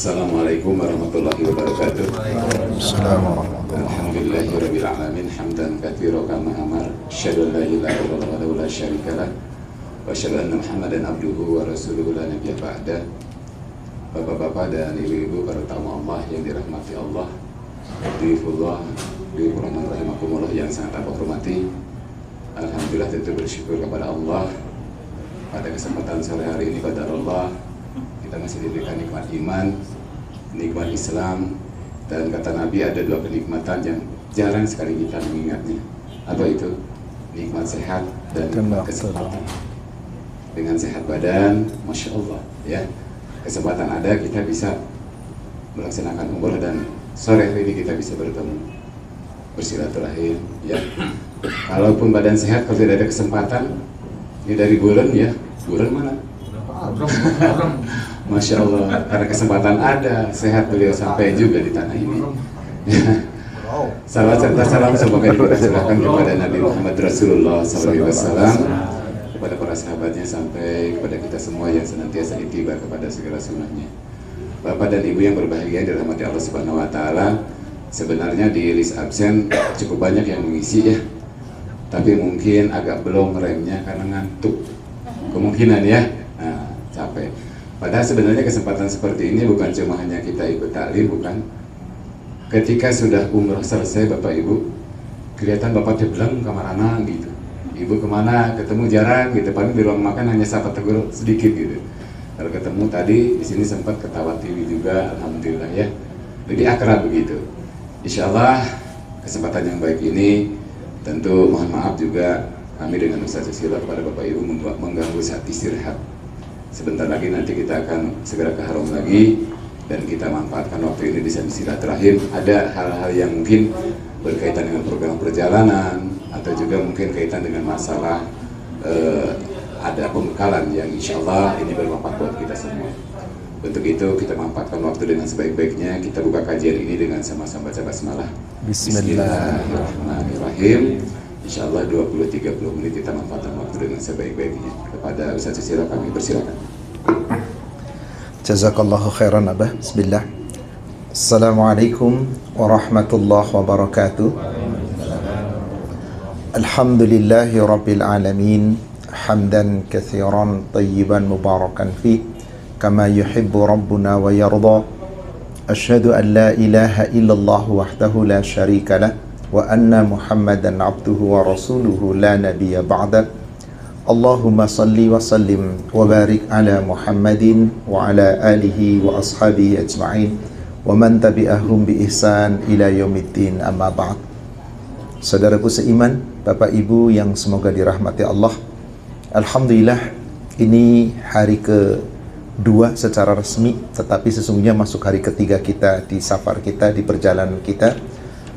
Assalamualaikum warahmatullahi wabarakatuh. Assalamualaikum. Alhamdulillahirabbil alamin hamdan katsiran kama amar. Asyhadu an la ilaha illallah wahdahu la syarikalah wa asyhadu anna Muhammadan abduhu wa rasuluhu la nabiyya ba'da. Bapak-bapak dan ibu-ibu para tamu Allah yang dirahmati Allah, Dhifullah, Dhifurrahman rahimakumullah yang sangat aku hormati. Alhamdulillah, tentu bersyukur kepada Allah pada kesempatan sore hari ini pada Allah kita masih diberikan nikmat iman, nikmat Islam, dan kata Nabi ada dua kenikmatan yang jarang sekali kita mengingatnya. Apa itu? Nikmat sehat dan nikmat kesempatan. Dengan sehat badan, Masya Allah ya, kesempatan ada kita bisa melaksanakan umroh dan sore hari ini kita bisa bertemu bersilaturahim ya. Kalaupun badan sehat, kalau tidak ada kesempatan, ini dari bulan ya, bulan mana? Masya Allah, karena kesempatan ada, sehat beliau sampai juga di tanah ini. Salam serta salam semoga dipersilakan kepada Nabi Muhammad Rasulullah SAW, kepada para sahabatnya sampai kepada kita semua yang senantiasa ittiba kepada segala sunnahnya. Bapak dan Ibu yang berbahagia dirahmati Allah Subhanahu Wa Taala, sebenarnya di list absen cukup banyak yang mengisi ya, tapi mungkin agak belum remnya karena ngantuk, kemungkinan ya, capek. Padahal sebenarnya kesempatan seperti ini bukan cuma hanya kita ikut taklim, bukan. Ketika sudah umroh selesai Bapak Ibu, kelihatan Bapak tebelang kamar anak gitu, Ibu kemana, ketemu jarang gitu, paling di ruang makan hanya sapa tegur sedikit gitu. Kalau ketemu tadi di sini sempat ketawa TV juga, alhamdulillah ya, jadi akrab begitu. Insya Allah kesempatan yang baik ini tentu mohon maaf juga kami dengan Ustaz Susilo kepada Bapak Ibu mengganggu saat istirahat. Sebentar lagi nanti kita akan segera ke Haram lagi dan kita manfaatkan waktu ini di silaturahim. Ada hal-hal yang mungkin berkaitan dengan program perjalanan atau juga mungkin kaitan dengan masalah ada pembekalan yang insya Allah ini bermanfaat buat kita semua. Untuk itu kita manfaatkan waktu dengan sebaik-baiknya. Kita buka kajian ini dengan sama-sama baca basmalah. Bismillahirrahmanirrahim. Insya Allah 20-30 menit kita manfaatkan waktu dengan sebaik-baiknya. Kepada Ustaz Susilo kami persilakan. Jazakallahu khairan Abah. Bismillah. Assalamualaikum warahmatullahi wabarakatuh. Alhamdulillahi rabbil alamin. Hamdan katsiran tayyiban mubarakan fi kama yuhibbu rabbuna wa yarda. Asyhadu an la ilaha illallah wahdahu la syarika lah wa anna Muhammadan abduhu wa rasuluhu la nabiyya ba'da. Allahumma salli wa sallim wa barik ala Muhammadin wa ala alihi wa ashabihi ajma'in wa man tabi'ahum bi ihsan ila yaumiddin, amma ba'd. Saudaraku seiman, Bapak Ibu yang semoga dirahmati Allah, alhamdulillah ini hari kedua secara resmi, tetapi sesungguhnya masuk hari ketiga kita di safar kita, di perjalanan kita.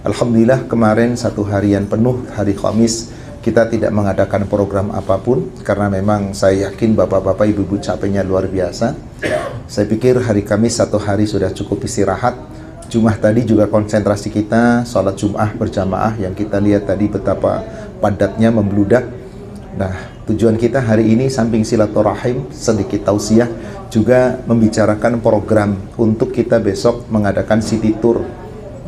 Alhamdulillah kemarin satu harian penuh, hari Khamis kita tidak mengadakan program apapun karena memang saya yakin bapak-bapak ibu-ibu capeknya luar biasa. Saya pikir hari Kamis satu hari sudah cukup istirahat. Jumat tadi juga konsentrasi kita sholat Jum'ah berjamaah yang kita lihat tadi betapa padatnya membludak. Nah, tujuan kita hari ini samping silaturahim, sedikit tausiah, juga membicarakan program untuk kita besok mengadakan city tour.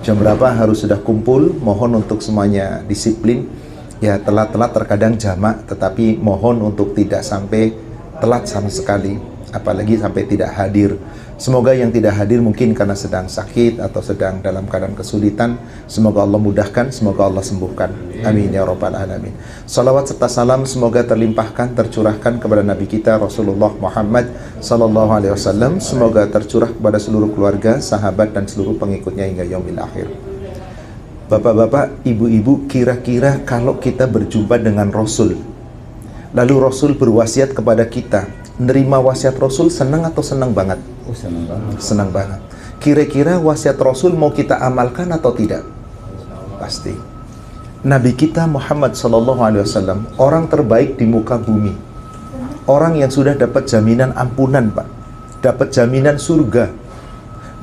Jam berapa harus sudah kumpul, mohon untuk semuanya disiplin. Ya telat-telat terkadang jamak, tetapi mohon untuk tidak sampai telat sama sekali, apalagi sampai tidak hadir. Semoga yang tidak hadir mungkin karena sedang sakit atau sedang dalam keadaan kesulitan, semoga Allah mudahkan, semoga Allah sembuhkan. Amin ya rabbal alamin. Salawat serta salam semoga terlimpahkan, tercurahkan kepada Nabi kita Rasulullah Muhammad sallallahu alaihi wasallam. Semoga tercurah kepada seluruh keluarga, sahabat dan seluruh pengikutnya hingga yaumil akhir. Bapak-bapak, ibu-ibu, kira-kira kalau kita berjumpa dengan Rasul, lalu Rasul berwasiat kepada kita, nerima wasiat Rasul senang atau senang banget? Senang banget. Senang banget. Kira-kira wasiat Rasul mau kita amalkan atau tidak? Pasti. Nabi kita Muhammad SAW, orang terbaik di muka bumi, orang yang sudah dapat jaminan ampunan, Pak, dapat jaminan surga.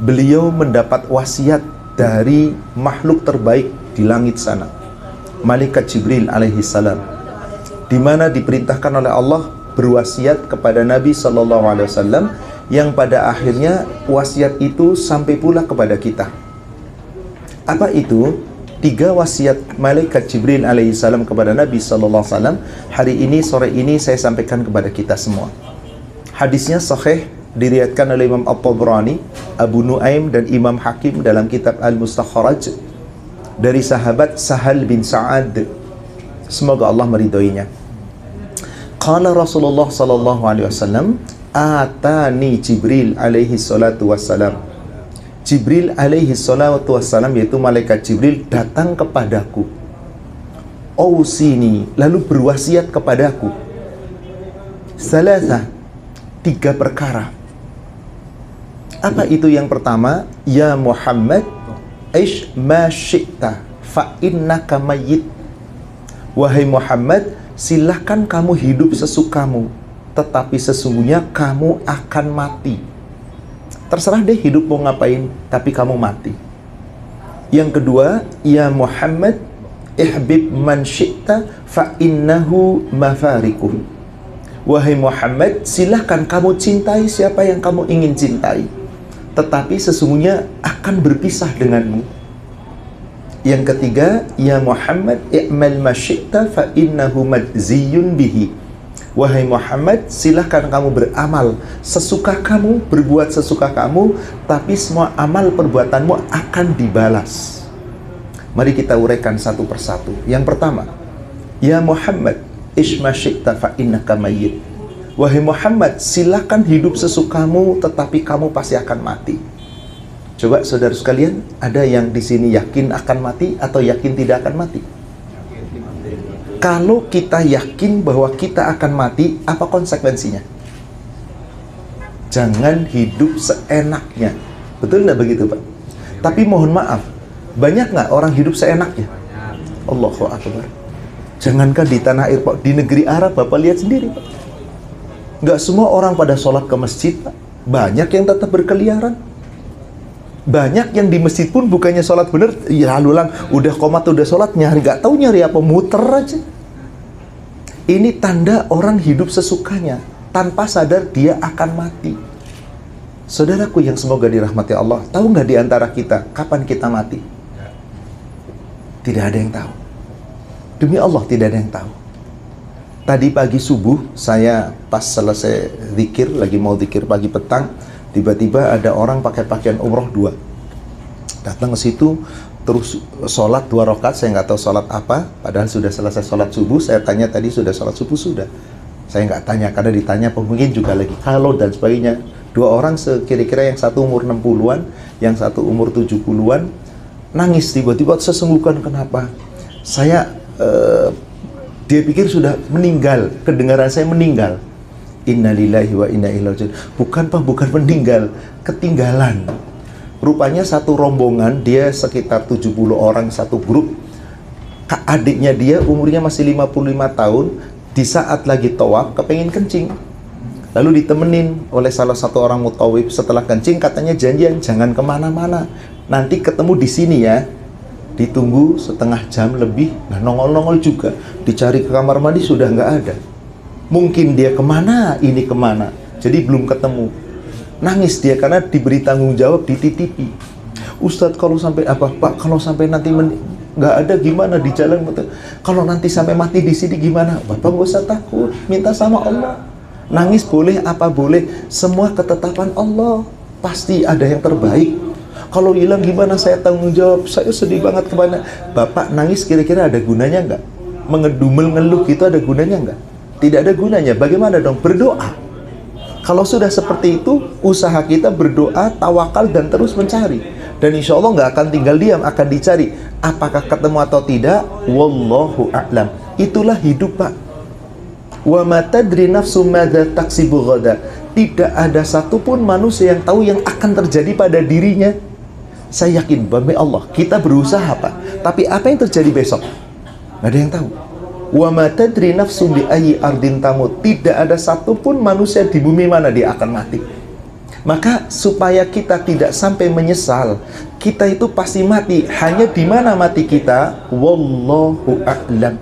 Beliau mendapat wasiat dari makhluk terbaik di langit sana, Malaikat Jibril alaihi salam, di mana diperintahkan oleh Allah berwasiat kepada Nabi SAW yang pada akhirnya wasiat itu sampai pula kepada kita. Apa itu? 3 wasiat malaikat Jibril alaihissalam kepada Nabi sallallahu alaihi wasallam. Hari ini, sore ini saya sampaikan kepada kita semua. Hadisnya sahih, diriwayatkan oleh Imam At-Tabrani, Abu Nuaim dan Imam Hakim dalam kitab Al-Mustakhraj dari sahabat Sahal bin Sa'ad. Semoga Allah meridhoinya. Qala Rasulullah sallallahu alaihi wasallam, atani Jibril alaihi salatu wassalam. Jibril alaihi salatu wassalam, yaitu malaikat Jibril, datang kepadaku. Ausini, lalu berwasiat kepadaku. Salasa, 3 perkara. Apa itu yang pertama? Ya Muhammad, ish ma syi'ta fa innaka mayyit. Wahai Muhammad, silahkan kamu hidup sesukamu, tetapi sesungguhnya kamu akan mati. Terserah deh hidup mau ngapain, tapi kamu mati. Yang kedua, ya Muhammad, ihbib man syi'ta fa innahu mafariquh. Wahai Muhammad, silahkan kamu cintai siapa yang kamu ingin cintai, tetapi sesungguhnya akan berpisah denganmu. Yang ketiga, ya Muhammad, i'mal ma syi'ta fa innahu majziyun bihi. Wahai Muhammad, silahkan kamu beramal sesuka kamu, berbuat sesuka kamu, tapi semua amal perbuatanmu akan dibalas. Mari kita uraikan satu persatu. Yang pertama, ya Muhammad, ishma syi'ta fa innaka mayyit. Wahai Muhammad, silahkan hidup sesukamu, tetapi kamu pasti akan mati. Coba saudara sekalian, ada yang di sini yakin akan mati atau yakin tidak akan mati? Kalau kita yakin bahwa kita akan mati, apa konsekuensinya? Jangan hidup seenaknya. Betul nggak begitu, Pak? Tapi mohon maaf, banyak nggak orang hidup seenaknya? Allahu Akbar. Jangankan di tanah air, Pak, di negeri Arab, Bapak lihat sendiri, Pak. Nggak semua orang pada sholat ke masjid, Pak. Banyak yang tetap berkeliaran. Banyak yang di masjid pun bukannya sholat bener, ya lalu udah komat, udah sholat, nggak tahu nyari apa, muter aja. Ini tanda orang hidup sesukanya, tanpa sadar dia akan mati. Saudaraku yang semoga dirahmati Allah, tahu nggak di antara kita kapan kita mati? Tidak ada yang tahu. Demi Allah tidak ada yang tahu. Tadi pagi subuh, saya pas selesai zikir, lagi mau zikir pagi petang, tiba-tiba ada orang pakai pakaian umroh 2 datang ke situ, terus sholat 2 rakaat. Saya nggak tahu sholat apa, padahal sudah selesai sholat subuh. Saya tanya tadi, sudah sholat subuh? Sudah. Saya nggak tanya, karena ditanya mungkin juga lagi kalau dan sebagainya. 2 orang kira-kira, yang satu umur 60-an, yang satu umur 70-an, nangis tiba-tiba. Sesungguhkan kenapa? Dia pikir sudah meninggal, kedengaran saya meninggal. Innalillahi wa inna ilaihi raji'un. Bukan Pak, bukan meninggal, ketinggalan. Rupanya satu rombongan, dia sekitar 70 orang satu grup. Adiknya dia umurnya masih 55 tahun, di saat lagi tawaf kepengen kencing. Lalu ditemenin oleh salah satu orang mutawif. Setelah kencing katanya janjian jangan kemana-mana, nanti ketemu di sini ya. Ditunggu setengah jam lebih, nah nongol-nongol juga, dicari ke kamar mandi sudah nggak ada. Mungkin dia kemana, ini kemana, jadi belum ketemu. Nangis dia karena diberi tanggung jawab, dititipi. Ustadz, kalau sampai apa Pak, kalau sampai nanti nggak ada gimana di jalan, kalau nanti sampai mati di sini gimana? Bapak nggak usah takut, minta sama Allah. Nangis boleh, apa boleh, semua ketetapan Allah, pasti ada yang terbaik. Kalau hilang gimana, saya tanggung jawab, saya sedih banget kemana. Bapak nangis kira-kira ada gunanya nggak? Mengedumel ngeluh gitu ada gunanya nggak? Tidak ada gunanya. Bagaimana dong? Berdoa. Kalau sudah seperti itu, usaha kita berdoa, tawakal, dan terus mencari. Dan insya Allah nggak akan tinggal diam, akan dicari. Apakah ketemu atau tidak? Wallahu a'lam. Itulah hidup, Pak. Wa ma tadri nafsu madza taksibu ghada. Tidak ada satupun manusia yang tahu yang akan terjadi pada dirinya. Saya yakin, demi Allah, kita berusaha, Pak. Tapi apa yang terjadi besok? Nggak ada yang tahu. Wa ma tadri nafsu bi ayyi ardin tamut. Tidak ada satupun manusia di bumi mana dia akan mati. Maka supaya kita tidak sampai menyesal, kita itu pasti mati. Hanya di mana mati kita? Wallahu a'lam.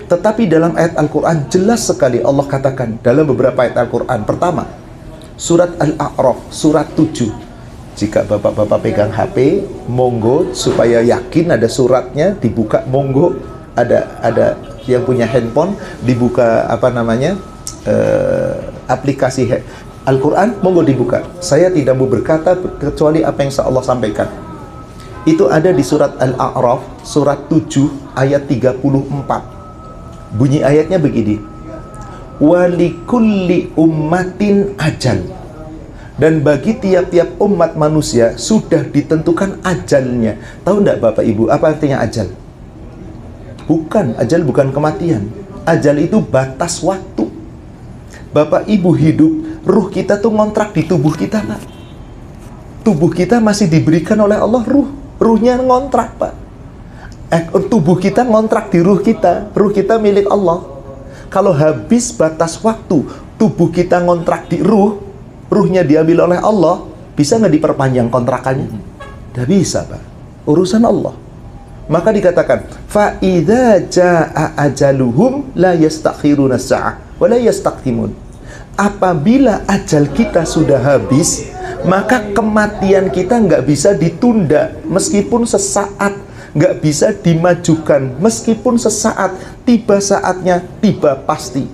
Tetapi dalam ayat Al-Quran jelas sekali Allah katakan dalam beberapa ayat Al-Quran. Pertama, Surat Al-A'raf, surat 7. Jika bapak-bapak pegang HP, monggo, supaya yakin ada suratnya, dibuka, monggo. Ada yang punya handphone, dibuka aplikasi Al-Quran, monggo dibuka. Saya tidak mau berkata kecuali apa yang Allah sampaikan. Itu ada di surat Al-A'raf, surat 7, ayat 34. Bunyi ayatnya begini. Walikulli ummatin ajal. Dan bagi tiap-tiap umat manusia sudah ditentukan ajalnya. Tahu enggak Bapak Ibu, apa artinya ajal? Bukan, ajal bukan kematian. Ajal itu batas waktu. Bapak Ibu hidup, ruh kita tuh ngontrak di tubuh kita, Pak. Tubuh kita masih diberikan oleh Allah ruh. Ruhnya ngontrak, Pak. Tubuh kita ngontrak di ruh kita. Ruh kita milik Allah. Kalau habis batas waktu, tubuh kita ngontrak di ruh, ruhnya diambil oleh Allah, bisa nggak diperpanjang kontrakannya? Tidak bisa, Pak. Urusan Allah. Maka dikatakan, فَإِذَا جَاءَ أَجَلُهُمْ لَا يَسْتَخِرُونَ السَّاعَةَ وَلَا يَسْتَقْدِمُونَ. Apabila ajal kita sudah habis, maka kematian kita nggak bisa ditunda meskipun sesaat, nggak bisa dimajukan meskipun sesaat. Tiba saatnya, tiba pasti.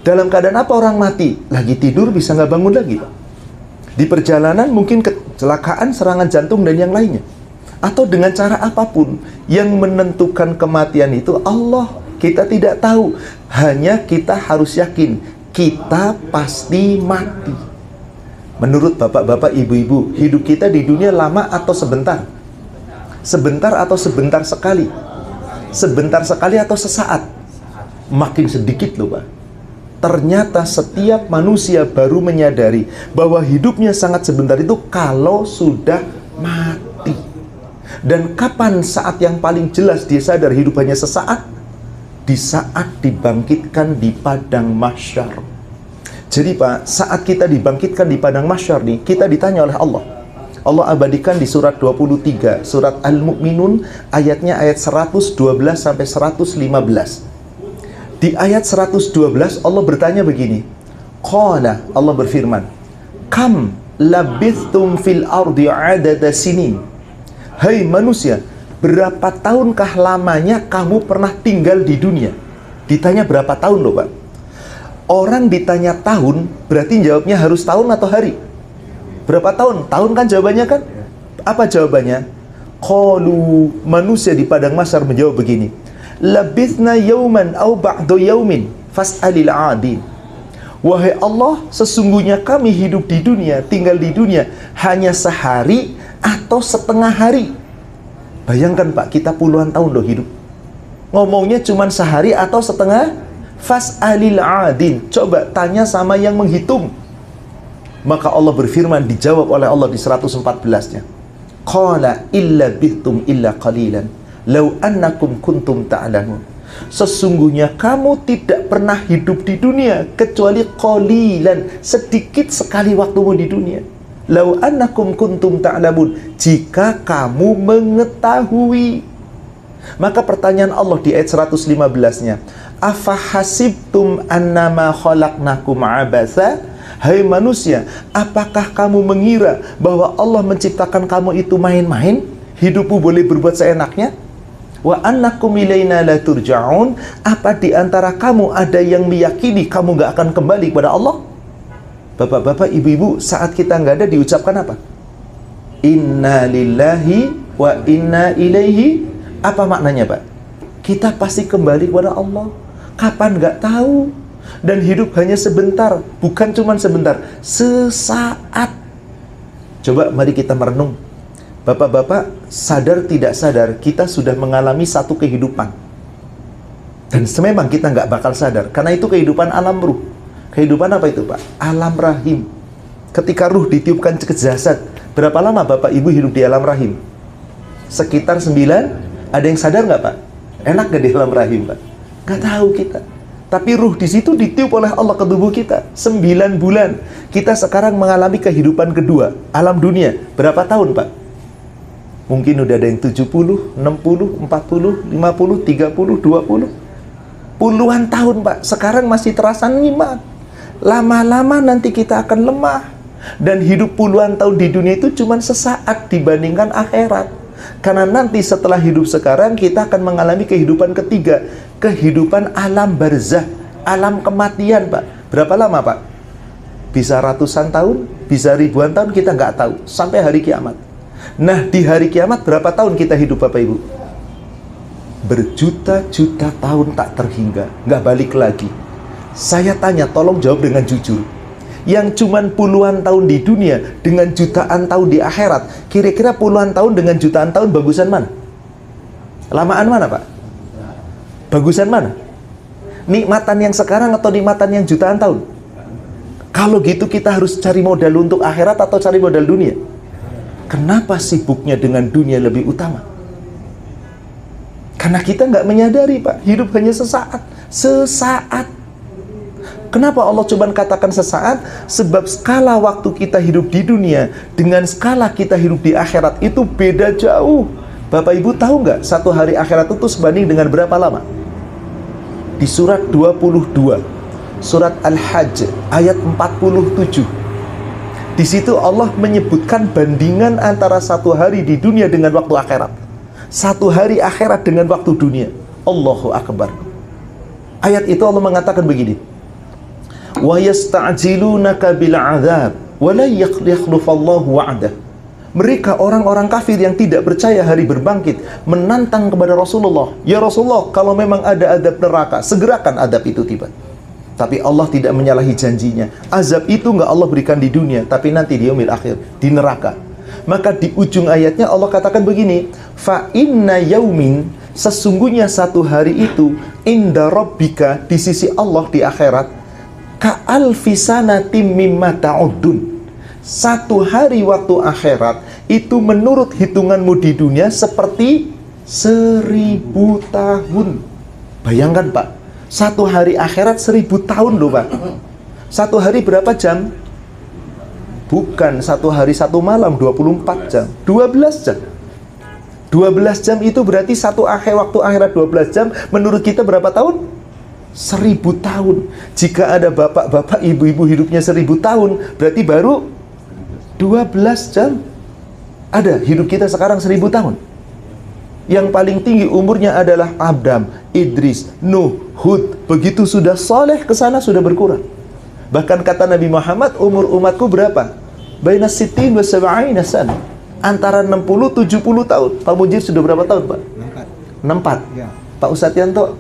Dalam keadaan apa orang mati? Lagi tidur bisa nggak bangun lagi. Di perjalanan mungkin kecelakaan, serangan jantung dan yang lainnya. Atau dengan cara apapun, yang menentukan kematian itu Allah. Kita tidak tahu. Hanya kita harus yakin, kita pasti mati. Menurut bapak-bapak, ibu-ibu, hidup kita di dunia lama atau sebentar? Sebentar atau sebentar sekali? Sebentar sekali atau sesaat? Makin sedikit loh, Pak. Ternyata setiap manusia baru menyadari bahwa hidupnya sangat sebentar itu kalau sudah mati. Dan kapan saat yang paling jelas dia sadar hidup hanya sesaat? Di saat dibangkitkan di padang mahsyar. Jadi Pak, saat kita dibangkitkan di padang mahsyar nih, kita ditanya oleh Allah. Allah abadikan di surat 23, surat Al-Mu'minun, ayatnya ayat 112 sampai 115. Di ayat 112 Allah bertanya begini. Qala, Allah berfirman, Kam labithtum fil ardi adada sinin. Hai manusia, berapa tahunkah lamanya kamu pernah tinggal di dunia? Ditanya berapa tahun loh, Pak. Orang ditanya tahun, berarti jawabnya harus tahun atau hari? Berapa tahun? Tahun kan jawabannya kan? Apa jawabannya? Qalu, manusia di padang mahsyar menjawab begini. Labithna yauman au ba'du yaumin fas'alil 'adin. Wahai Allah, sesungguhnya kami hidup di dunia, tinggal di dunia hanya sehari atau setengah hari. Bayangkan Pak, kita puluhan tahun loh hidup. Ngomongnya cuma sehari atau setengah. Fas'alil 'adin. Coba tanya sama yang menghitung. Maka Allah berfirman, dijawab oleh Allah di 114-nya. Qala illa bihtum illa qalilan law annakum kuntum ta'lamun. Sesungguhnya kamu tidak pernah hidup di dunia kecuali qalilan, sedikit sekali waktumu di dunia. Law annakum kuntum ta'lamun, jika kamu mengetahui. Maka pertanyaan Allah di ayat 115-nya, afa hasibtum annama khalaqnakum abasa. Hai manusia, apakah kamu mengira bahwa Allah menciptakan kamu itu main-main? Hidupmu boleh berbuat seenaknya? Wa annakum ilaina la turja'un. Apa di antara kamu ada yang meyakini kamu gak akan kembali kepada Allah? Bapak-bapak, ibu-ibu, saat kita nggak ada diucapkan apa? Inna lillahi wa inna ilaihi. Apa maknanya, Pak? Kita pasti kembali kepada Allah. Kapan nggak tahu. Dan hidup hanya sebentar, bukan cuma sebentar, sesaat. Coba mari kita merenung. Bapak-bapak, sadar tidak sadar, kita sudah mengalami satu kehidupan. Dan memang kita nggak bakal sadar, karena itu kehidupan alam ruh. Kehidupan apa itu, Pak? Alam rahim. Ketika ruh ditiupkan ke jasad, berapa lama Bapak Ibu hidup di alam rahim? Sekitar 9. Ada yang sadar nggak, Pak? Enak nggak di alam rahim, Pak? Nggak tahu kita. Tapi ruh di situ ditiup oleh Allah ke tubuh kita 9 bulan. Kita sekarang mengalami kehidupan kedua, alam dunia. Berapa tahun, Pak? Mungkin udah ada yang 70, 60, 40, 50, 30, 20. Puluhan tahun, Pak. Sekarang masih terasa nikmat. Lama-lama nanti kita akan lemah. Dan hidup puluhan tahun di dunia itu cuma sesaat dibandingkan akhirat. Karena nanti setelah hidup sekarang kita akan mengalami kehidupan ketiga, kehidupan alam barzah, alam kematian, Pak. Berapa lama, Pak? Bisa ratusan tahun, bisa ribuan tahun, kita nggak tahu, sampai hari kiamat. Nah, di hari kiamat berapa tahun kita hidup, Bapak Ibu? Berjuta-juta tahun tak terhingga, nggak balik lagi. Saya tanya, tolong jawab dengan jujur. Yang cuman puluhan tahun di dunia dengan jutaan tahun di akhirat, kira-kira puluhan tahun dengan jutaan tahun bagusan mana? Lamaan mana, Pak? Bagusan mana? Nikmatan yang sekarang atau nikmatan yang jutaan tahun? Kalau gitu kita harus cari modal untuk akhirat atau cari modal dunia? Kenapa sibuknya dengan dunia lebih utama? Karena kita nggak menyadari, Pak, hidup hanya sesaat. Sesaat. Kenapa Allah cuma katakan sesaat? Sebab skala waktu kita hidup di dunia dengan skala kita hidup di akhirat itu beda jauh. Bapak Ibu tahu nggak satu hari akhirat itu sebanding dengan berapa lama? Di surat 22, surat Al-Hajj ayat 47. Di situ Allah menyebutkan bandingan antara satu hari di dunia dengan waktu akhirat. Satu hari akhirat dengan waktu dunia. Allahu Akbar. Ayat itu Allah mengatakan begini. Wa yasta'jilunaka bil 'adzab wa la yakhlifallahu wa'dah. Mereka orang-orang kafir yang tidak percaya hari berbangkit menantang kepada Rasulullah, "Ya Rasulullah, kalau memang ada azab neraka, segerakan azab itu tiba." Tapi Allah tidak menyalahi janjinya. Azab itu nggak Allah berikan di dunia, tapi nanti di yaumil akhir, di neraka. Maka di ujung ayatnya Allah katakan begini, "Fa inna yaumin," sesungguhnya satu hari itu, "inda rabbika," di sisi Allah di akhirat, "ka'alfi sanatim mimma ta'uddun." Satu hari waktu akhirat itu menurut hitunganmu di dunia seperti 1000 tahun. Bayangkan, Pak, satu hari akhirat 1000 tahun loh, Pak. Satu hari berapa jam? Bukan satu hari satu malam, 24 jam, 12 jam. 12 jam itu berarti satu waktu akhirat 12 jam. Menurut kita berapa tahun? 1000 tahun. Jika ada bapak-bapak, ibu-ibu hidupnya 1000 tahun, berarti baru 12 jam. Ada, hidup kita sekarang 1000 tahun. Yang paling tinggi umurnya adalah Adam, Idris, Nuh, Hud. Begitu sudah soleh ke sana sudah berkurang. Bahkan kata Nabi Muhammad, umur umatku berapa? Baina sittin wa sab'ina sana. Antara 60-70 tahun. Pak Mujir sudah berapa tahun, Pak? 64. Ya. Pak Ustadz Yanto?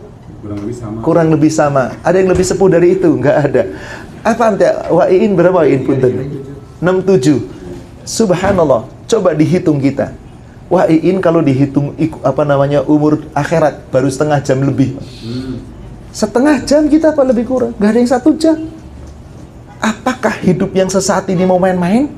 Kurang lebih sama. Ada yang lebih sepuh dari itu? Nggak ada. Apa ante? Wa'iin berapa Wa'iin punten? 67. Subhanallah. Coba dihitung kita. Wa'iin kalau dihitung umur akhirat baru setengah jam lebih. Setengah jam kita apa lebih kurang? Nggak ada yang 1 jam. Apakah hidup yang sesaat ini mau main-main?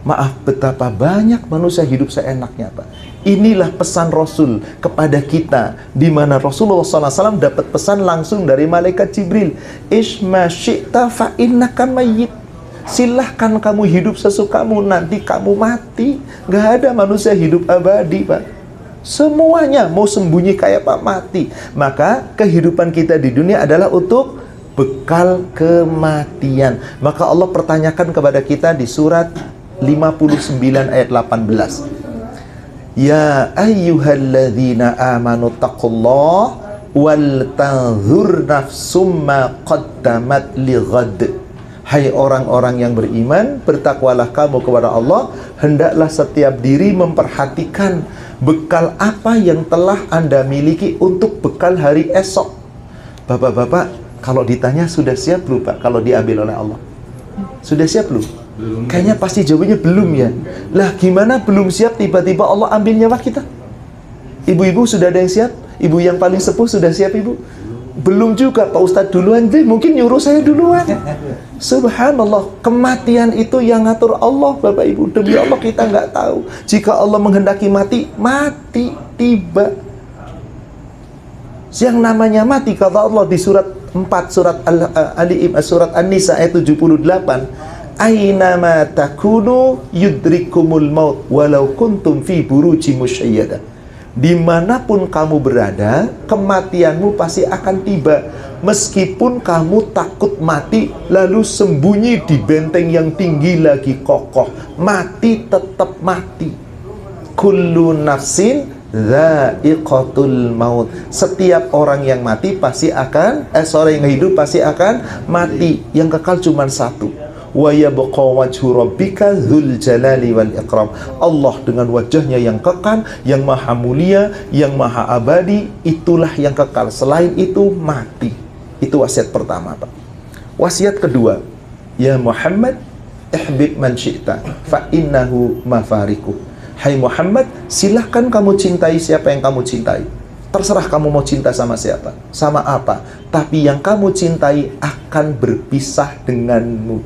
Maaf, betapa banyak manusia hidup seenaknya, Pak. Inilah pesan Rasul kepada kita, di mana Rasulullah SAW dapat pesan langsung dari malaikat Jibril. Isma syi'ta fa innaka mayyit. Silahkan kamu hidup sesukamu, nanti kamu mati. Gak ada manusia hidup abadi, Pak. Semuanya mau sembunyi kayak Pak mati. Maka kehidupan kita di dunia adalah untuk bekal kematian. Maka Allah pertanyakan kepada kita di surat 59 ayat 18. Ya ayyuhalladzina amanu taqullah wal tanzur nafsum ma qaddamat lighad. Hai orang-orang yang beriman, bertakwalah kamu kepada Allah, hendaklah setiap diri memperhatikan bekal apa yang telah Anda miliki untuk bekal hari esok. Bapak-bapak, kalau ditanya sudah siap belum, Pak, kalau diambil oleh Allah? Sudah siap belum? Kayaknya pasti jawabannya belum ya. Lah gimana belum siap tiba-tiba Allah ambil nyawa kita? Ibu-ibu sudah ada yang siap? Ibu yang paling sepuh sudah siap, Ibu? Belum juga, Pak Ustadz duluan deh, mungkin nyuruh saya duluan. Subhanallah, kematian itu yang ngatur Allah, Bapak Ibu. Demi Allah kita nggak tahu. Jika Allah menghendaki mati, mati tiba. Yang namanya mati, kata Allah di surat 4, surat An-Nisa ayat 78. Ainama takunu yudrikumul maut walau kuntum fi buruji musyayyada. Dimanapun kamu berada, kematianmu pasti akan tiba, Meskipun kamu takut mati, lalu sembunyi di benteng yang tinggi lagi kokoh, mati tetap mati. Kullu nafsin dha'iqatul maut. Setiap orang yang mati pasti akan yang hidup pasti akan mati. Yang kekal cuma satu. Wa yabqa wajhu rabbika dzul jalali wal ikram. Allah dengan wajahnya yang kekal, yang maha mulia, yang maha abadi, itulah yang kekal. Selain itu mati. Itu wasiat pertama, Pak. Wasiat kedua, ya Muhammad ihbib man syi'ta fa innahu mafariku. Hai Muhammad, silahkan kamu cintai siapa yang kamu cintai. Terserah kamu mau cinta sama siapa, sama apa, tapi yang kamu cintai akan berpisah denganmu.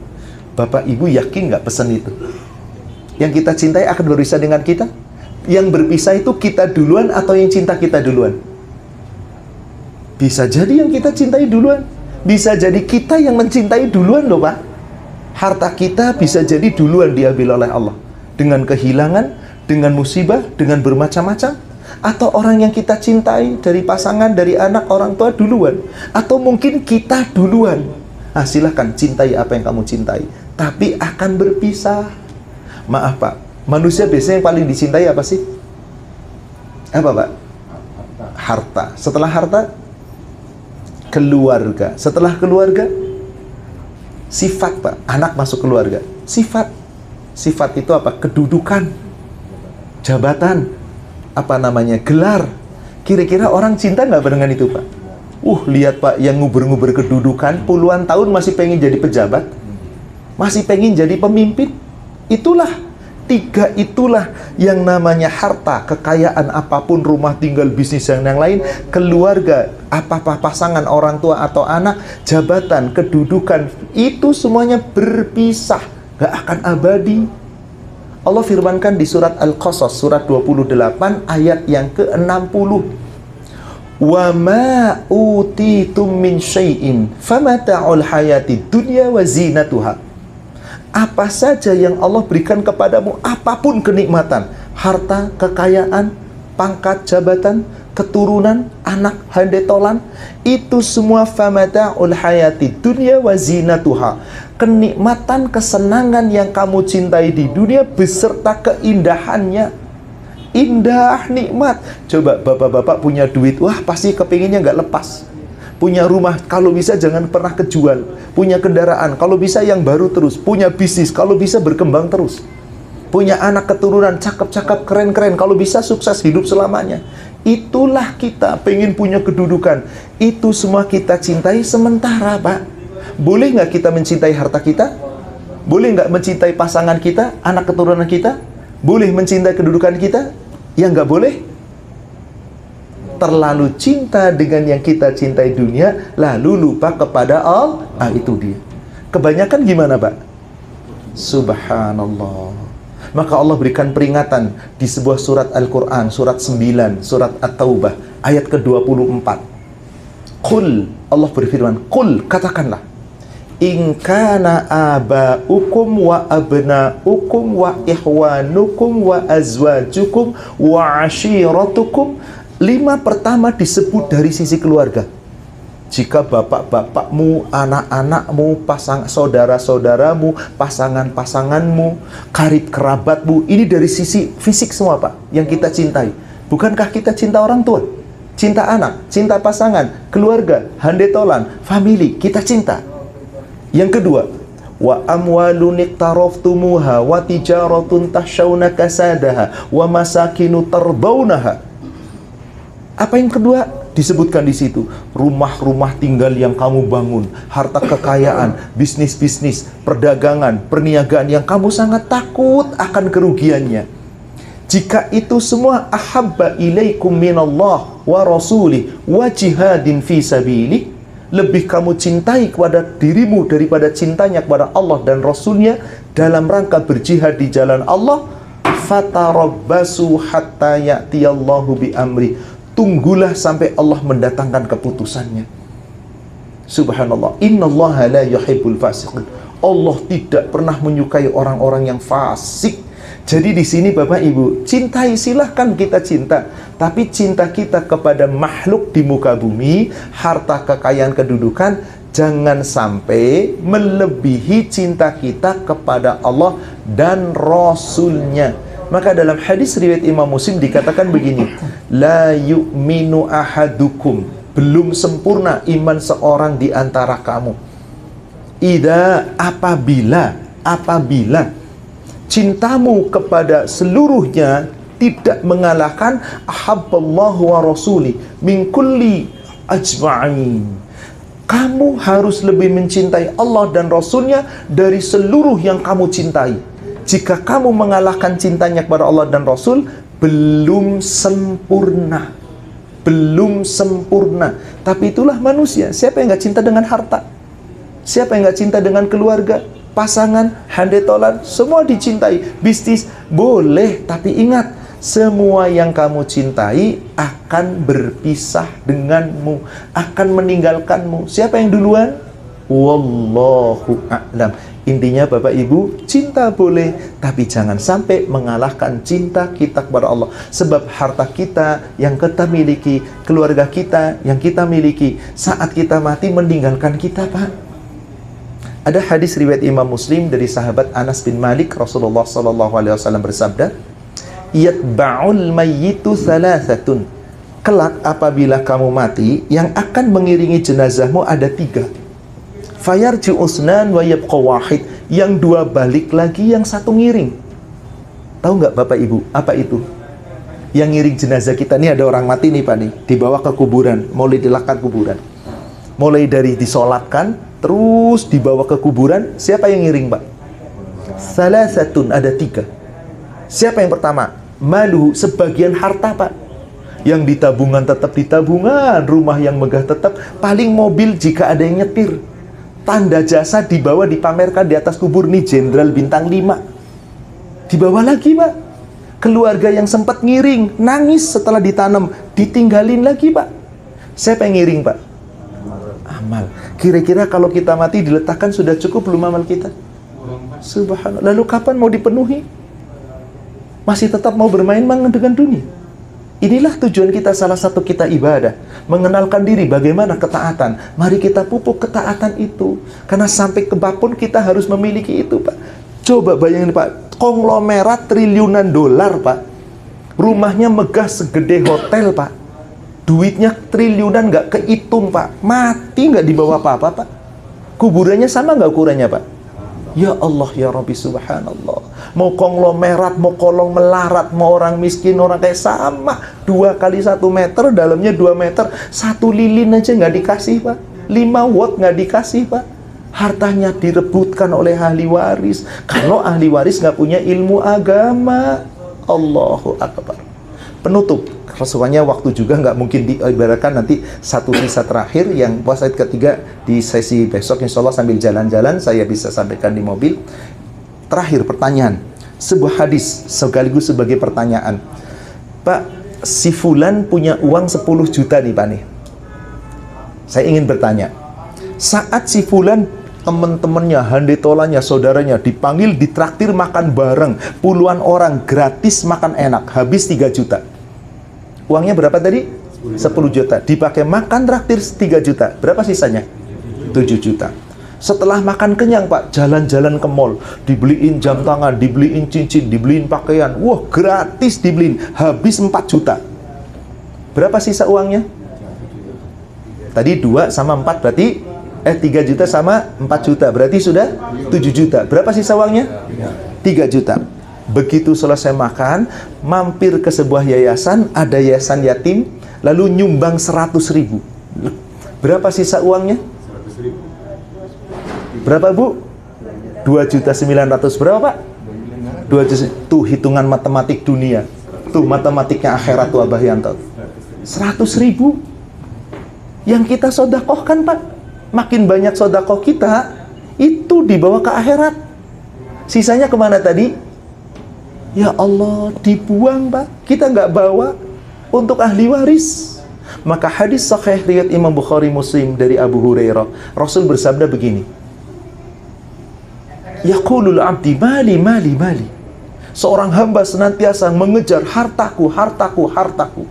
Bapak Ibu yakin nggak pesan itu? Yang kita cintai akan berpisah dengan kita? Yang berpisah itu kita duluan atau yang cinta kita duluan? Bisa jadi yang kita cintai duluan, bisa jadi kita yang mencintai duluan loh Pak. Harta kita bisa jadi duluan diambil oleh Allah, dengan kehilangan, dengan musibah, dengan bermacam-macam. Atau orang yang kita cintai, dari pasangan, dari anak, orang tua duluan. Atau mungkin kita duluan. Nah silahkan cintai apa yang kamu cintai, tapi akan berpisah. Maaf Pak, manusia biasanya yang paling dicintai apa sih? Apa Pak? Harta. Setelah harta, keluarga. Setelah keluarga, sifat Pak. Anak masuk keluarga. Sifat. Sifat itu apa? Kedudukan, jabatan, apa namanya, gelar. Kira-kira orang cinta nggak dengan itu Pak? Lihat Pak, yang nguber-nguber kedudukan puluhan tahun masih pengen jadi pejabat, masih pengen jadi pemimpin. Itulah, tiga itulah yang namanya harta, kekayaan apapun, rumah tinggal, bisnis dan yang lain, keluarga, apa-apa pasangan, orang tua atau anak, jabatan, kedudukan, itu semuanya berpisah, gak akan abadi. Allah firmankan di surat Al-Qasas, surat 28 ayat yang ke-60. Wa ma utitum min syai'in famata'ul hayatid dunya wa zinatuha. Apa saja yang Allah berikan kepadamu, apapun kenikmatan, harta, kekayaan, pangkat, jabatan, keturunan, anak, handetolan, itu semua famata'ul hayatid dunya wa zinatuha. Kenikmatan, kesenangan yang kamu cintai di dunia beserta keindahannya. Indah, nikmat. Coba bapak-bapak punya duit, wah pasti kepinginnya nggak lepas. Punya rumah, kalau bisa jangan pernah kejual. Punya kendaraan, kalau bisa yang baru terus. Punya bisnis, kalau bisa berkembang terus. Punya anak keturunan, cakep-cakep, keren-keren. Kalau bisa sukses hidup selamanya. Itulah kita, pengen punya kedudukan. Itu semua kita cintai sementara Pak. Boleh nggak kita mencintai harta kita? Boleh nggak mencintai pasangan kita, anak keturunan kita? Boleh mencintai kedudukan kita? Yang nggak boleh, terlalu cinta dengan yang kita cintai dunia, lalu lupa kepada Allah. Itu dia. Kebanyakan gimana Pak? Subhanallah. Maka Allah berikan peringatan di sebuah surat Al-Quran, surat 9, surat At-Taubah, ayat ke-24. Qul, Allah berfirman, Qul, katakanlah, in kana aba'ukum wa abna'ukum wa ihwanukum wa azwajukum wa ashiratukum. 5 pertama disebut dari sisi keluarga. Jika bapak-bapakmu, anak-anakmu, saudara-saudaramu, pasangan-pasanganmu, karib kerabatmu, ini dari sisi fisik semua Pak, yang kita cintai. Bukankah kita cinta orang tua? Cinta anak, cinta pasangan, keluarga, handetolan, family, kita cinta. Yang kedua, wa amwalun iqtaraftumuha wa tijaratun tahshawna kasadaha wa masakinu tardawnaha. Apa yang kedua disebutkan di situ? Rumah-rumah tinggal yang kamu bangun, harta kekayaan, bisnis-bisnis, perdagangan, perniagaan yang kamu sangat takut akan kerugiannya. Jika itu semua ahabba ilaikum minallah wa rasulih wa jihadin fi sabilih, lebih kamu cintai kepada dirimu daripada cintanya kepada Allah dan Rasulnya dalam rangka berjihad di jalan Allah, fatarabbasu hatta ya'tiyallahu bi amri. Tunggulah sampai Allah mendatangkan keputusannya. Subhanallah. Innallaha la yuhibbul fasiqin. Allah tidak pernah menyukai orang-orang yang fasik. Jadi di sini Bapak Ibu, cintai, silahkan kita cinta. Tapi cinta kita kepada makhluk di muka bumi, harta, kekayaan, kedudukan, jangan sampai melebihi cinta kita kepada Allah dan Rasulnya. Maka dalam hadis riwayat Imam Muslim dikatakan begini, la yu'minu ahadukum, belum sempurna iman seorang di antara kamu, apabila cintamu kepada seluruhnya tidak mengalahkan ahabballahu wa rasuli min kulli ajma'in. Kamu harus lebih mencintai Allah dan Rasulnya dari seluruh yang kamu cintai. Jika kamu mengalahkan cintanya kepada Allah dan Rasul, belum sempurna. Belum sempurna. Tapi itulah manusia. Siapa yang gak cinta dengan harta? Siapa yang gak cinta dengan keluarga? Pasangan, handetolan, semua dicintai. Bisnis, boleh. Tapi ingat, semua yang kamu cintai akan berpisah denganmu, akan meninggalkanmu. Siapa yang duluan? Wallahu a'lam. Intinya Bapak Ibu, cinta boleh, tapi jangan sampai mengalahkan cinta kita kepada Allah. Sebab harta kita yang kita miliki, keluarga kita yang kita miliki, saat kita mati meninggalkan kita, Pak. Ada hadis riwayat Imam Muslim dari sahabat Anas bin Malik, Rasulullah SAW bersabda, yatba'ul mayyitu thalathatun. Kelak apabila kamu mati, yang akan mengiringi jenazahmu ada 3. Fayarji usnan wa yabqa wahid. Yang 2 balik lagi, yang 1 ngiring. Tahu nggak Bapak Ibu, apa itu? Yang ngiring jenazah kita, nih ada orang mati nih Pak nih, dibawa ke kuburan, mulai dilakukan kuburan. Mulai dari disolatkan, terus dibawa ke kuburan, siapa yang ngiring Pak? Salasatun, ada 3. Siapa yang pertama? Maluhu, sebagian harta Pak. Yang di tabungan tetap di tabungan, rumah yang megah tetap, paling mobil jika ada yang nyetir. Tanda jasa dibawa dipamerkan di atas kubur, nih jenderal bintang 5. Dibawa lagi Pak. Keluarga yang sempat ngiring, nangis setelah ditanam, ditinggalin lagi Pak. Siapa yang ngiring Pak? Amal. Kira-kira kalau kita mati diletakkan sudah cukup belum amal kita? Subhanallah. Lalu kapan mau dipenuhi? Masih tetap mau bermain dengan dunia? Inilah tujuan kita, salah satu kita ibadah, mengenalkan diri bagaimana ketaatan. Mari kita pupuk ketaatan itu, karena sampai kebapun kita harus memiliki itu Pak. Coba bayangin Pak, konglomerat triliunan dolar Pak, rumahnya megah segede hotel Pak, duitnya triliunan nggak kehitung Pak, mati nggak dibawa apa-apa Pak. Kuburannya sama nggak ukurannya Pak? Ya Allah ya Rabbi subhanallah. Mau konglomerat, mau kolong melarat, mau orang miskin, orang kayak sama. 2 kali 1 meter, dalamnya 2 meter. 1 lilin aja nggak dikasih Pak. 5 watt nggak dikasih Pak. Hartanya direbutkan oleh ahli waris. Kalau ahli waris nggak punya ilmu agama. Allahu Akbar. Penutup. Semuanya waktu juga nggak mungkin diibaratkan, nanti satu sisa terakhir yang puasa ketiga di sesi besok insya Allah sambil jalan-jalan saya bisa sampaikan di mobil. Terakhir pertanyaan, sebuah hadis sekaligus sebagai pertanyaan. Pak, si Fulan punya uang 10 juta nih Pak nih. Saya ingin bertanya, saat si Fulan teman-temannya, handetolannya, saudaranya dipanggil ditraktir makan bareng, puluhan orang gratis makan enak, habis 3 juta. Uangnya berapa tadi? 10 juta. Dipakai makan traktir 3 juta. Berapa sisanya? 7 juta. Setelah makan kenyang Pak, jalan-jalan ke mall, dibeliin jam tangan, dibeliin cincin, dibeliin pakaian. Wah, gratis dibeliin. Habis 4 juta. Berapa sisa uangnya? Tadi 2 sama 4 berarti 3 juta sama 4 juta. Berarti sudah 7 juta. Berapa sisa uangnya? 3 juta. Begitu selesai makan, mampir ke sebuah yayasan, ada yayasan yatim, lalu nyumbang 100.000. Berapa sisa uangnya? Berapa Bu? 2.900.000. Berapa Pak? 2 juta. Tuh hitungan matematik dunia. Tuh matematiknya akhirat tuh Abah Yanto. 100.000 yang kita sodakohkan Pak. Makin banyak sodakoh kita, itu dibawa ke akhirat. Sisanya kemana tadi? Ya Allah, dibuang Pak. Kita nggak bawa untuk ahli waris. Maka hadis sahih riwayat Imam Bukhari Muslim dari Abu Hurairah, Rasul bersabda begini, yaqulul abdi mali mali mali. Seorang hamba senantiasa mengejar hartaku, hartaku, hartaku.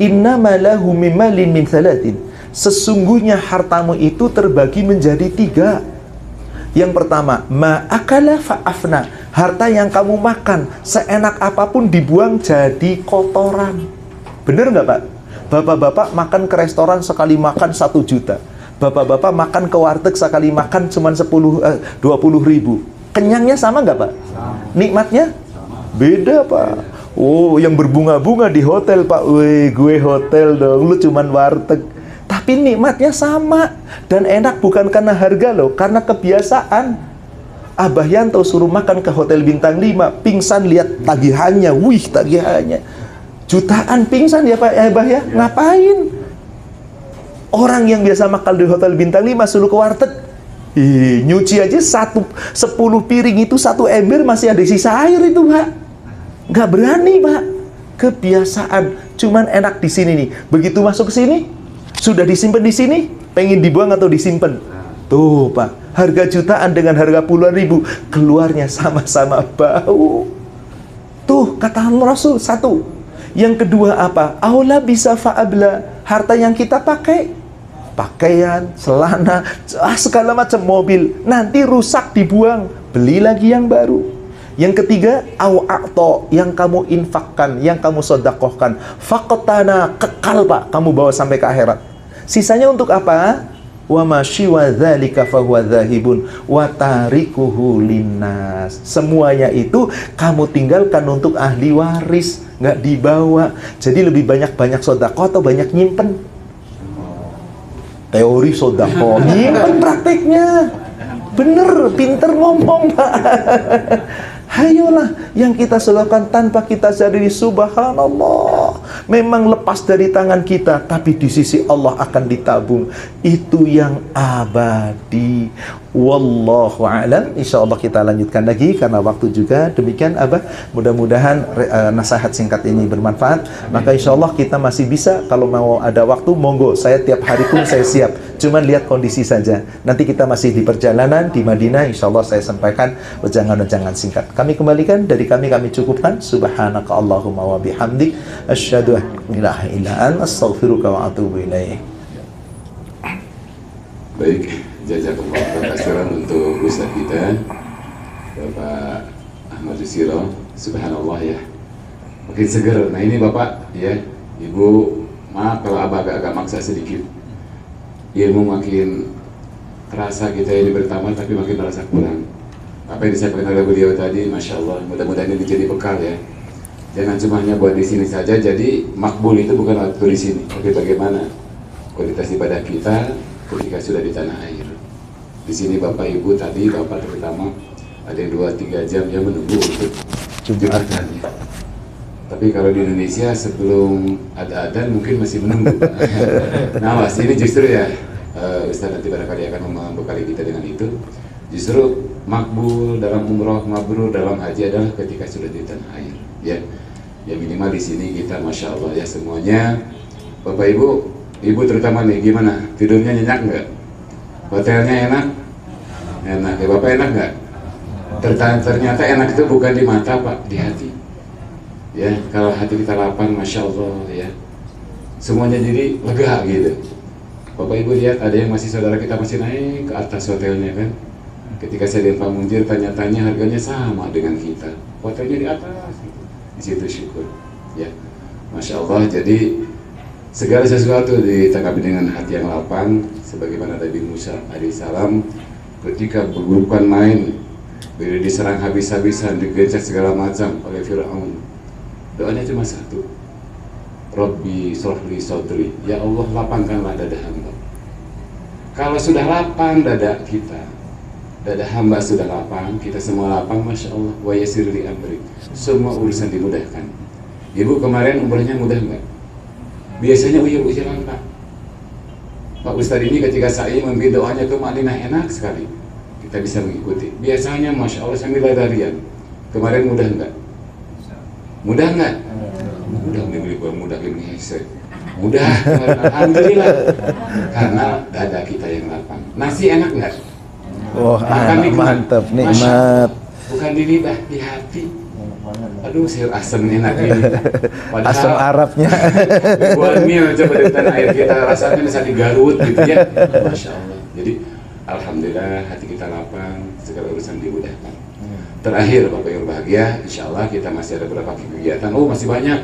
Innama lahu min malin min thalathin. Sesungguhnya hartamu itu terbagi menjadi 3. Yang pertama, ma'akala fa'afna. Harta yang kamu makan, seenak apapun dibuang jadi kotoran. Bener nggak Pak? Bapak-bapak makan ke restoran sekali makan 1 juta. Bapak-bapak makan ke warteg sekali makan cuma 20 ribu. Kenyangnya sama nggak Pak? Nikmatnya? Beda Pak. Oh, yang berbunga-bunga di hotel Pak. Weh, gue hotel dong, lu cuman warteg. Tapi nikmatnya sama. Dan enak bukan karena harga loh, karena kebiasaan. Abah Yanto suruh makan ke hotel bintang 5, pingsan lihat tagihannya. Wih, tagihannya jutaan, pingsan ya Pak Abah ya. Ngapain? Orang yang biasa makan di hotel bintang 5 suruh ke warteg. Nyuci aja 10 piring itu 1 ember masih ada sisa air itu Pak. Nggak berani Pak. Kebiasaan. Cuman enak di sini nih. Begitu masuk ke sini, sudah disimpan di sini, pengen dibuang atau disimpan. Tuh Pak, harga jutaan dengan harga puluhan ribu, keluarnya sama-sama bau. Tuh kata Rasul 1. Yang kedua apa? Aula bisa fa'abla. Harta yang kita pakai, pakaian, celana, segala macam, mobil, nanti rusak dibuang, beli lagi yang baru. Yang ketiga, aw'a'to, yang kamu infakkan, yang kamu sodakohkan, faqtana, kekal Pak, kamu bawa sampai ke akhirat. Sisanya untuk apa? Wa masyiwa dzalika fahuwa dzahibun wa tarikuhu linnas. Semuanya itu kamu tinggalkan untuk ahli waris, nggak dibawa. Jadi lebih banyak sodakoh atau banyak nyimpen? Teori sodakoh, nyimpen prakteknya. Bener, pinter ngomong Pak. Hayolah yang kita lakukan tanpa kita sadari, subhanallah. Memang lepas dari tangan kita, tapi di sisi Allah akan ditabung. Itu yang abadi. Wallahu a'lam. Insyaallah kita lanjutkan lagi karena waktu juga. Demikian Abah, mudah-mudahan nasihat singkat ini bermanfaat. Maka insyaallah kita masih bisa, kalau mau ada waktu monggo, saya tiap hari pun saya siap. Cuman lihat kondisi saja. Nanti kita masih di perjalanan di Madinah, insyaallah saya sampaikan wejangan-wejangan singkat. Kami kembalikan dari kami cukupkan. Subhanaka Allahumma wa bihamdik, asyhadu an la ilaha illa anta, astaghfiruka wa atubu ilaik. Baik, jazakumullah khairan untuk Ustaz kita Bapak Ahmad Susilo. Subhanallah ya, makin seger. Nah ini Bapak ya, Ibu, maaf kalau Abah agak maksa sedikit. Ilmu makin terasa kita ini bertambah, tapi makin terasa kurang. Apa yang disampaikan oleh beliau tadi, Masya Allah, mudah-mudahan ini jadi bekal ya. Jangan cuma hanya buat di sini saja. Jadi makbul itu bukan waktu di sini, tapi bagaimana kualitas ibadah kita ketika sudah di tanah air. Di sini Bapak Ibu tadi, Bapak terutama ada yang 2-3 jam yang menunggu untuk Jumatan. Tapi kalau di Indonesia sebelum ada adzan mungkin masih menunggu. Nah mas, ini justru ya Ustaz nanti barangkali akan membekali kita dengan itu. Justru makbul dalam umroh, mabrur dalam haji adalah ketika sudah di tanah air. Ya minimal di sini kita Masya Allah ya semuanya. Bapak Ibu terutama nih, gimana? Tidurnya nyenyak nggak? Hotelnya enak? Enak ya Bapak, enak nggak? Ternyata enak itu bukan di mata Pak, di hati. Ya, kalau hati kita lapang, Masya Allah ya, semuanya jadi lega gitu. Bapak Ibu lihat, ada yang masih saudara kita masih naik ke atas hotelnya kan. Ketika saya di Pak Munjir tanya-tanya, harganya sama dengan kita, hotelnya di atas gitu. Di situ syukur ya, Masya Allah. Jadi segala sesuatu ditanggapi dengan hati yang lapang, sebagaimana Nabi Musa alaihissalam ketika bukan main, beliau diserang habis-habisan, digencet segala macam oleh Fir'aun. Doanya cuma satu, Rabbi shrahli sadri, ya Allah lapangkanlah dada hamba. Kalau sudah lapang dada kita, dada hamba sudah lapang, kita semua lapang, Masya Allah. Wa yassir li amri, semua urusan dimudahkan. Ibu kemarin umrahnya mudah nggak? Biasanya ujar Pak. Pak Ustadz ini ketika saya memimpin doanya ke Madinah enak sekali, kita bisa mengikuti. Biasanya Masya Allah sambil larian. Kemarin mudah nggak? Mudah nggak? Mudah, mudah ini mudah. Alhamdulillah, karena dada kita yang lapang. Nasi enak nggak? Oh, mantap, nikmat. Bukan di lidah, di hati. Aduh, sayur asem enak ini. Padahal Asam Arabnya. ribuan mil coba di tanah air kita rasanya bisa digarut gitu ya. Masya Allah. Jadi alhamdulillah hati kita lapang, segala urusan dimudahkan. Terakhir Bapak Ibu bahagia, insya Allah kita masih ada beberapa kegiatan. Oh masih banyak.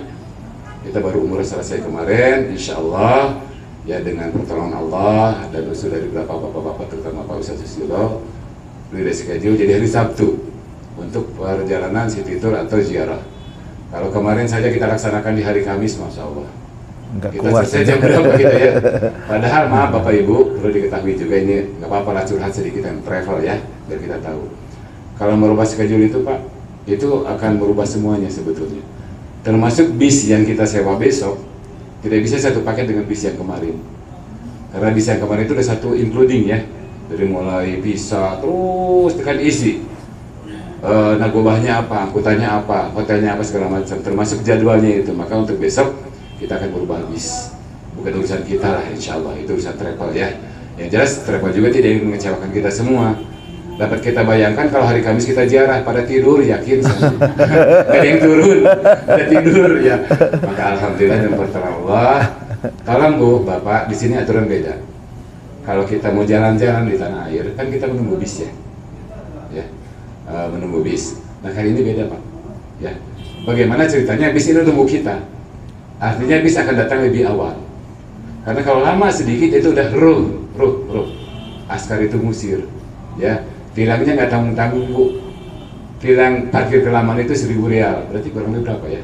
Kita baru umroh selesai kemarin, insya Allah ya dengan pertolongan Allah dan usul dari beberapa bapak-bapak terutama Pak Ustadz Susilo beli schedule jadi hari Sabtu untuk perjalanan city tour atau ziarah. Kalau kemarin saja kita laksanakan di hari Kamis, masya Allah. Nggak Kita kuat. selesai jam berapa kita ya? Padahal maaf Bapak Ibu, perlu diketahui juga ini nggak apa-apa lah curhat sedikit yang travel ya, biar kita tahu. Kalau merubah schedule itu Pak, itu akan merubah semuanya sebetulnya. Termasuk bis yang kita sewa besok, tidak bisa satu paket dengan bis yang kemarin. Karena bis yang kemarin itu ada satu including ya, dari mulai visa terus tekan isi. Nagobahnya apa, angkutannya apa, hotelnya apa segala macam, termasuk jadwalnya itu. Maka untuk besok kita akan berubah bis, bukan urusan kita lah, insya Allah itu urusan travel ya. Yang jelas travel juga tidak ingin mengecewakan kita semua. Dapat kita bayangkan kalau hari Kamis kita ziarah pada tidur, yakin ada yang turun, ada tidur ya. Maka alhamdulillah dan pertolongan Allah. Tolong Bu, Bapak, di sini aturan beda. Kalau kita mau jalan-jalan di tanah air, kan kita menunggu bis ya, menunggu bis. Nah kali ini beda Pak, ya. Bagaimana ceritanya bis ini tunggu kita? Artinya bis akan datang lebih awal. Karena kalau lama sedikit itu udah ruh. Askar itu ngusir, ya. Tilangnya nggak tanggung-tanggung Bu. Tilang parkir kelamaan itu 1.000 rial, berarti kurang lebih berapa ya?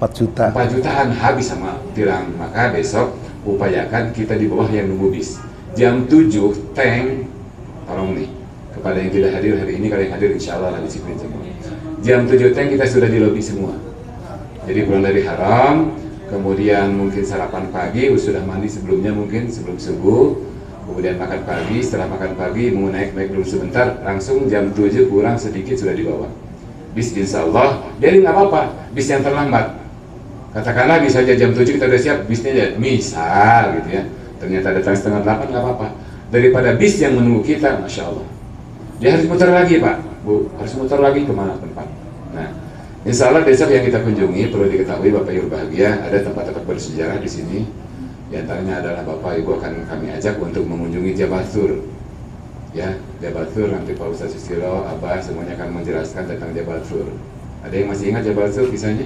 4 juta. 4 jutaan habis sama tilang. Maka besok upayakan kita di bawah yang nunggu bis. Jam 7 tank, tolong nih kepada yang tidak hadir hari ini, kalian hadir insya Allah lah disiplin semua. Jam 7 tank kita sudah di lobi semua. Jadi pulang dari haram, kemudian mungkin sarapan pagi, sudah mandi sebelumnya mungkin sebelum subuh. Kemudian makan pagi, setelah makan pagi mau naik dulu sebentar, langsung jam 7 kurang sedikit sudah di bawah. Bis insya Allah, jadi nggak apa-apa, bis yang terlambat. Katakanlah misalnya jam 7 kita udah siap, bisnya ya, misal gitu ya. Ternyata datang setengah 8 nggak apa-apa. Daripada bis yang menunggu kita, Masya Allah. Dia harus muter lagi Pak, Bu, harus muter lagi kemana tempat. Nah, insya Allah besok yang kita kunjungi, perlu diketahui Bapak Ibu bahagia, ada tempat-tempat bersejarah di sini. Di antaranya adalah Bapak Ibu akan kami ajak untuk mengunjungi Jabal Sur. Ya, Jabal Sur nanti Pak Ustadz Susilo, Abah semuanya akan menjelaskan tentang Jabal Sur. Ada yang masih ingat Jabal Sur kisahnya?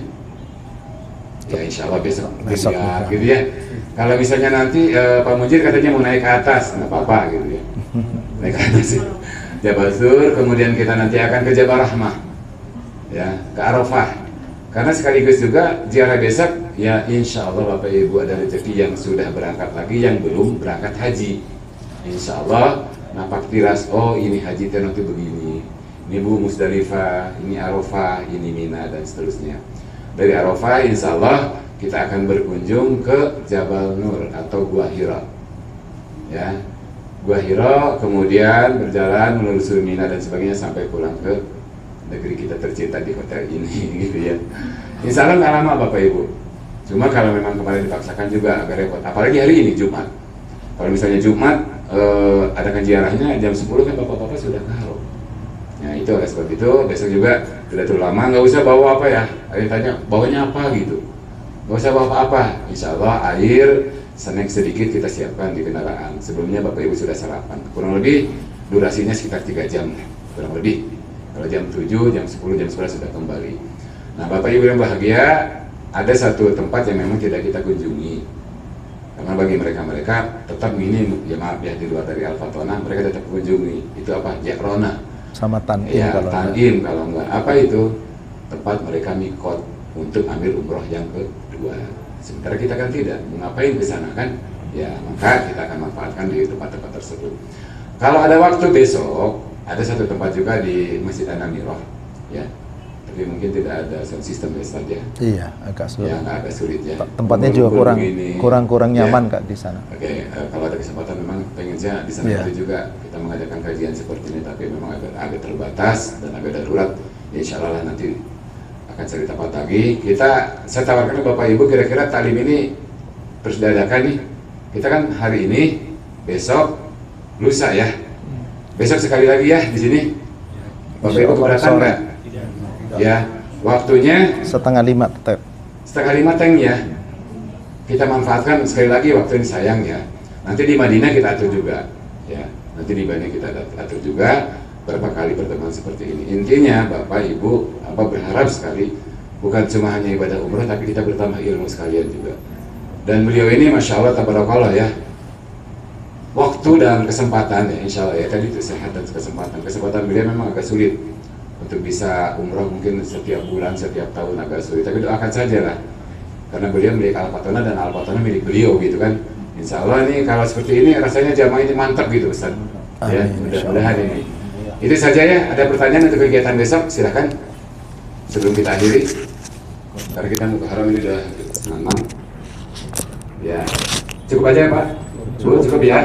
Ya insya Allah besok ya, gitu ya. Kalau misalnya nanti Pak Mujir katanya mau naik ke atas, nggak apa-apa gitu ya. Naik ke atas ya. Jabal Sur, kemudian kita nanti akan ke Jabal Rahmah, ya, ke Arafah. Karena sekaligus juga ziarah besok, ya insya Allah Bapak Ibu ada rezeki yang sudah berangkat lagi, yang belum berangkat haji. Insya Allah napak tiras, oh ini haji nanti begini, ini Bu Musdalifah, ini Arafah, ini Mina dan seterusnya. Dari Arafah insya Allah kita akan berkunjung ke Jabal Nur atau Gua Hira, ya, Gua Hira, kemudian berjalan menelusuri Mina dan sebagainya sampai pulang ke negeri kita tercinta di hotel ini gitu ya. Insya Allah nggak lama Bapak Ibu. Cuma kalau memang kemarin dipaksakan juga agak repot. Apalagi hari ini Jumat. Kalau misalnya Jumat ada ziarahnya jam 10 kan bapak-bapak sudah karo. Nah itu oleh sebab itu besok juga tidak terlalu lama, nggak usah bawa apa ya. Ada yang tanya bawanya apa gitu. Nggak usah bawa apa-apa. Insya Allah air, snack sedikit kita siapkan di kendaraan. Sebelumnya Bapak Ibu sudah sarapan. Kurang lebih durasinya sekitar 3 jam kurang lebih. Kalau jam 7, jam 10, jam 11 sudah kembali. Nah Bapak Ibu yang bahagia, ada satu tempat yang memang tidak kita kunjungi. Karena bagi mereka tetap minim, ya maaf ya di luar dari Al-Fatona, mereka tetap kunjungi. Itu apa? Jakrona. Sama Tan'im Ya, kalau Tan'im kalau enggak. Apa itu? Tempat mereka mikot untuk ambil umroh yang kedua. Sementara kita kan tidak. Ngapain ke sana kan? Ya, maka kita akan manfaatkan di tempat-tempat tersebut. Kalau ada waktu besok, ada satu tempat juga di Masjid An-Namirah, ya. Tapi mungkin tidak ada sound system ya Ustaz ya. Iya, agak sulit. Ya, agak sulit ya. Tempatnya juga kurang nyaman Kak di sana. Oke, kalau ada kesempatan memang pengen saya di sana juga kita mengadakan kajian seperti ini, tapi memang agak terbatas dan agak darurat. Ya, insya Allah nanti akan cerita lagi. Saya tawarkan ke Bapak Ibu kira-kira talim ini terus diadakan nih. Kita kan hari ini, besok, lusa ya. Besok sekali lagi ya di sini. Bapak Ibu keberatan nggak? Ya, Waktunya setengah 5 tetap. setengah 5 teng ya. Kita manfaatkan sekali lagi waktu ini sayang ya. Nanti di Madinah kita atur juga ya. Nanti di Madinah kita atur juga berapa kali pertemuan seperti ini. Intinya Bapak Ibu berharap sekali bukan cuma hanya ibadah umrah tapi kita bertambah ilmu sekalian juga. Dan beliau ini Masya Allah tabarakallah ya, waktu dan kesempatan ya insya Allah ya, tadi itu sehat dan kesempatan beliau memang agak sulit untuk bisa umrah, mungkin setiap bulan, setiap tahun agak sulit, tapi doakan saja lah karena beliau milik Al-Fatona dan Al-Fatona milik beliau gitu kan. Insya Allah nih kalau seperti ini rasanya jamaah ini mantap gitu Ustaz ya, mudah-mudahan ini. Itu saja ya, ada pertanyaan untuk kegiatan besok silahkan sebelum kita akhiri karena kita mau ke haram ini udah setengah 6 ya. Cukup aja ya Pak Bu, cukup ya.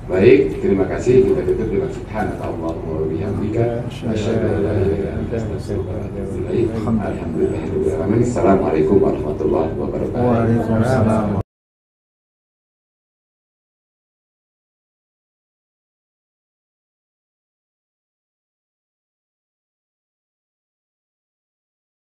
Baik, terima kasih. Kita tutup dengan subhanakallahumma wa bihamdika asyhadu an la ilaha illa anta astaghfiruka wa atubu ilaik. Alhamdulillahirabbil alamin. Assalamualaikum warahmatullahi wabarakatuh. Waalaikumsalam.